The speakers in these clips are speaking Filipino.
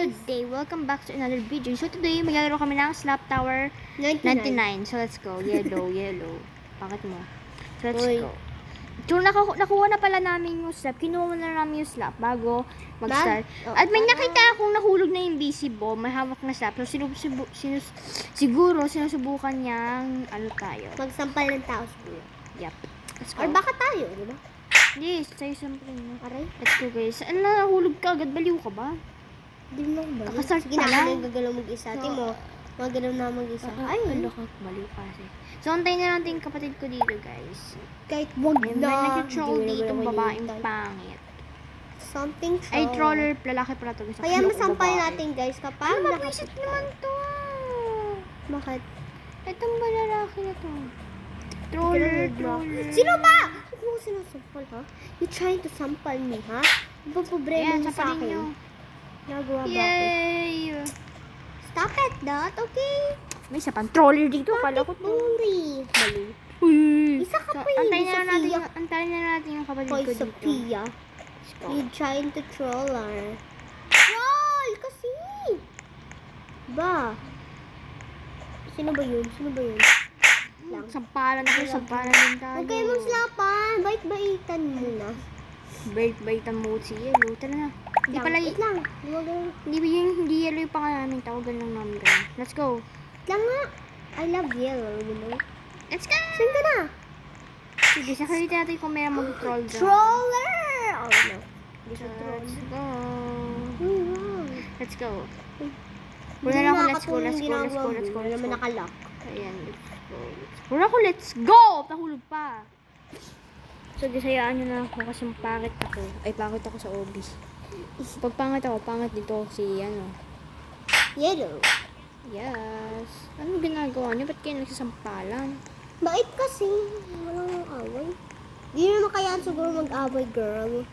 Good day! Welcome back to another video. So today, maglalaro kami ng Slap Tower 99. So let's go. Yellow. Bakit mo? So let's go. So nakuha na pala namin yung slap. Kinuha na namin yung slap bago mag-start. At may nakita akong nahulog na yung BC bomb. May hawak na slap. So siguro sinusubukan niyang tayo. Magsampal ng tao siguro. Yep. Let's go. Or baka tayo, di ba? Yes, tayo sampalin mo. Aray. Let's go guys. Nahulog ka agad. Baliw ka ba? Di mo ba? Kakasart Sige na, pa lang. ako na gagalaw mag-isa. Timo, magalaw na mag-isa. Ay, baliw kasi. So, antayin na natin yung kapatid ko dito, guys. Kahit wag May na. nag-troll Hindi dito, mo na babaeng hinihintay. pangit. Something troll. Ay, troller, lalaki pala to. Guys. Kaya Akala ko masampal babae. natin guys kapag Ano, mabwisit naman to. Bakit? Itong ba lalaki na to? Troller. Sino ba? Huwag mo sinusampal, ha? You trying to sampal me, ha? Ano ba problema Ayan, mo sa sampalin akin? nyo. Nagawa ba ako? Yay! Stop it, Dot, okay? May isa pang troller dito. Kala ko to. Bully. Bali. Uy! Isa ka So, pa yun, antayin na natin yung kapatid Hoy, ko dito. Sophia. Let's go. You trying to troll her. Troll! Kasi! Ba? Sino ba yun? Lang. Sampalan din tayo. Huwag kayo magslapan. Bait-baitan muna. Bait-baitan mo si Yellow. Tara na. Hindi pala Wait lang. Huwag lang. Hindi Yellow yung pangalan namin. Tawagan lang namin ganun. Let's go. Lang nga. I love yellow, you know? Let's go! Saan ka na? Sige, sakalitin natin kung may mag-troll dyan. Troller! Oh, no. Hindi siya troll. Let's go. Uy, wow. Let's go. Puna lang ako, let's go. Wala naman nakalock. Ayan, let's go. Puna ako, let's go! Nahulog pa. So, disayaan nyo na ako kasi pangit ako. Ay, pangit ako sa OB. Pag pangit ako, pangit dito si, Yellow. Yes. Ano ginagawa niyo? Ba't kayo nagsasampalan? Bait kasi. Walang away. Di naman kayaan siguro mag-away, girl.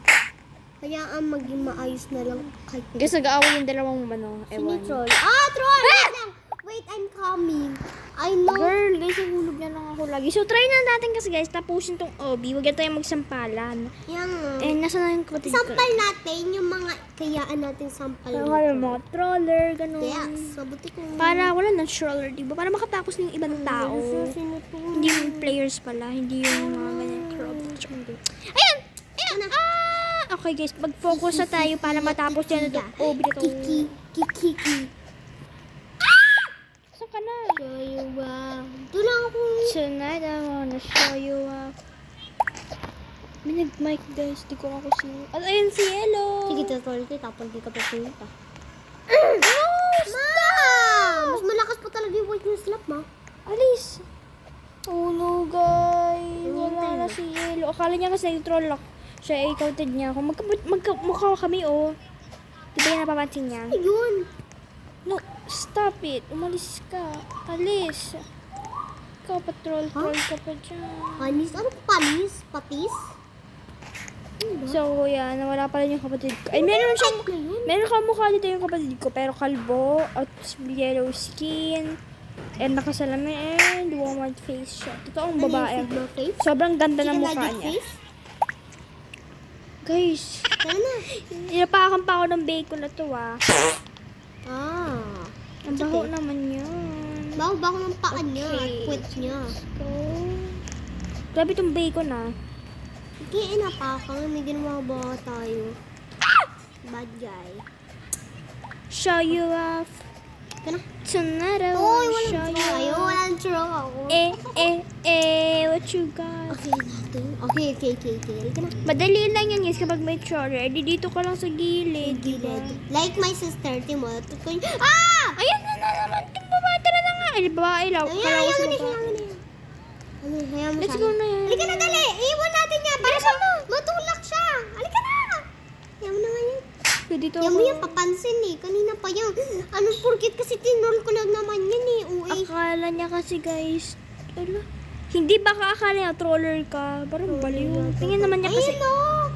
Kayaan maging maayos na lang kahit Guys, nag-aaway yung dalawang ewan. troll. Ah, troll! Wait lang! Wait, I'm coming. I know. Girl, guys, nahulog na lang ako lagi. So, try na natin kasi guys, tapusin tong OB. Huwag na tayo magsampalan. Yan. Eh, nasa na yung kapatid ko? Sampal natin yung mga kayaan natin sampal. Yung mga troller, ganun. Yes, sabuti ko. Para wala nang stroller, diba? Para makatapos ng ibang tao. Hindi yung players pala, hindi yung mga ganyan troller. Ayan! Okay guys, mag-focus na tayo para matapos yan ito. OB na to. Kiki. Saan ka na? Show you wow. Doon lang ako. Tonight, I wanna show you off. May nag-mic guys, di ko ako At ayun si Yellow. Sige, tutorial ko tapos di ka pa pumunta. No! Mas malakas pa talaga yung white news slap, ma. Alis! Oh no guys, wala na si Yellow. Akala niya kasi nag-troll ako. Siya ay counted niya ako. Magkamukha kami oh. Di ba yung napapansin niya? Ayun. No, stop it. Umalis ka. Alis. Ikaw troll ka pa dyan. Panis? Ano pa panis? Patis? So, kuya, nawala pala yung kapatid ko. Ay, meron kamukha dito yung kapatid ko, pero kalbo, at yellow skin, and nakasalamin, and woman face siya. Totoong babae. Sigma face? Sobrang ganda ng Chicken mukha nugget niya. face? Guys, Tara na. inapakan pa ako ng bacon na to ah. Ah. Ang baho naman yun. Bago ng paa niya at Okay. puwet niya. So, grabe tong bacon ah. Kaya inapakan, may ginawa ba tayo? Bad guy. Show you off. Kana? Tonight I Uy, wanna walang show you troll. Ayun, off. walang troll ako. What you got? Okay natin. Okay. Halika na. Madali lang yan guys kapag may troller. Di dito ka lang sa gilid, di ba? Like my sister, Timo. Ah! Ayan na naman itong babae. Tara na nga. Ay, babae lang. Hayaan mo na. Hayaan mo Let's siya. go na yan. Halika na, dali. Iwan natin niya. Para matulak siya. Halika na. Hayaan mo na nga yan. Dito Yan ako. mo yan, papansin eh. Kanina pa yan. Ano, porkit kasi tinroll ko lang naman yan eh. Uy. Akala niya kasi guys. Ala. Hindi baka akala niya troller ka. Parang baliw. Tingin naman niya kasi. Ayun o.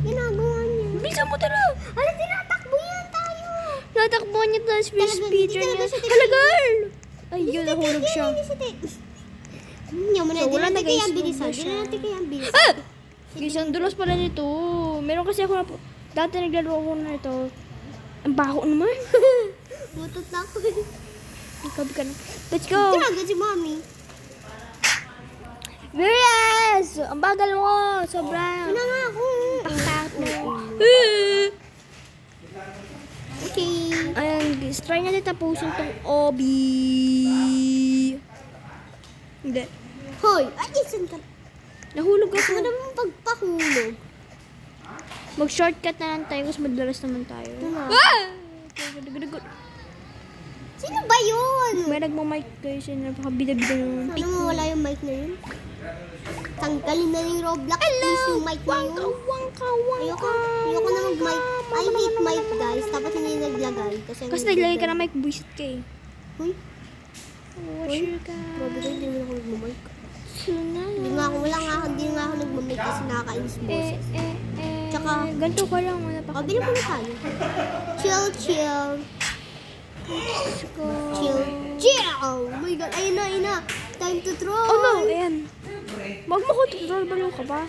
Ginagawa niya. Bisa mo tara. Ala, tinatakbo yan tayo. Natakbo niya tapos may Talaga, speeder hindi niya. talaga siya Hala girl! Ay, yun, nahulog siya. Yan mo na. So, wala na, Di natin kaya guys. ang bilisan. Huwag na Di siya. natin kaya ang bilisan. Guys, ang dulos pala nito. Meron kasi ako dati naglaro ako na ito. Ang baho naman. Butot na ako. Ikaw ka na. Let's go. Tinaga si Mami. Yes! Ang bagal mo. Sobra. Ano nga ako? Pakpak mo. Okay. Ayan, guys. Try natin tapusin tong obi. Hindi. Hoy, ay, isan ka. Nahulog Ano ako. naman pagpahulog? Mag-shortcut na lang tayo kasi madalas naman tayo. Ano? Ah! Sino ba yun? May nagmamic guys. Napakabida-bida ng Sana mawala yung mic na yun. Tanggalin na yung Roblox. Please yung mic na yun. Ayoko na mag-mic. I hate mic guys. Dapat hindi naglagay. Kasi naglagay ka na mic, buisit ka eh. Uy, What you got? grabe kayo, hindi naman ako nag-mic. Tonight. Hindi nga ako nag-mic kasi nakakainis boses. Tsaka- ganito ko lang. Wala pa. O, bili muna tayo. Chill, chill. Let's go. Chill, chill. Oh my god, ayun na. Time to throw. Oh no, ayan. Wag mo ko tutorial, balo ka ba?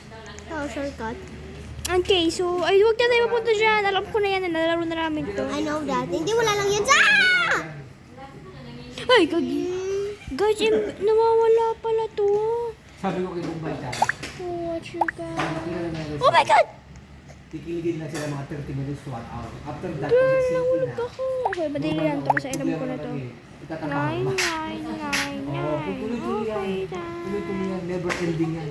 Oh, shortcut. Okay, so, ay, huwag na tayo mapunta dyan. Alam ko na yan, nalalaro na namin to. I know that. Hindi, wala lang yan. Ay, gagi. Guys, nawawala pala to. Sabi ko kay Bombay tayo. Oh, what you got? Oh my God! Tikiligin lang sila mga 30 minutes to 1 hour. After that, Girl, pag nagsimple nahulog na, ako. Okay, madali lang to kasi alam ko na to. Itatrabaho mo. 9. Oo, tuloy-tuloy yan. Tuloy-tuloy yan. Never ending yan.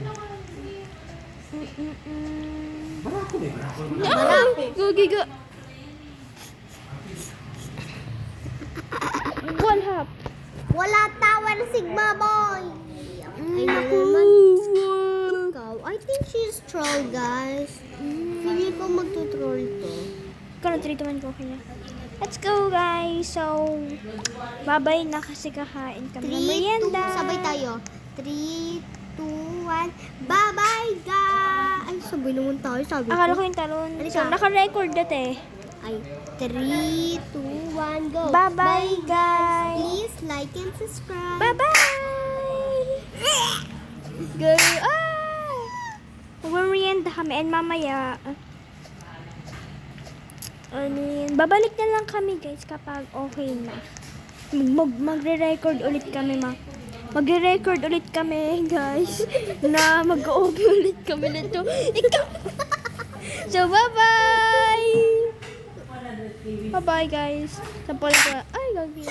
Barako na yun. Gagi ka. One half. Wala tower Sigma boy. Ay, naman. Ikaw, I think she's troll, guys. Hindi ko magtutroll to. Ikaw na treatment ko kanya. Let's go guys. So, bye-bye na kasi kakain kami ng 3, 2, merienda. sabay tayo. 3, 2, 1, bye-bye, guys! Ay, sabay naman tayo, sabi Akala ko. ko yung talon. Halika. So, naka-record dati. Ay, 3, 2, 1, go! Bye-bye guys. Please like and subscribe. Bye-bye! Girl, mag-merienda kami and mamaya, babalik na lang kami guys kapag okay na. Magre-record ulit kami Magre-record ulit kami guys na mag-OP ulit kami nito. Ikaw! So, bye-bye! Bye-bye guys. Sa ay, gagi.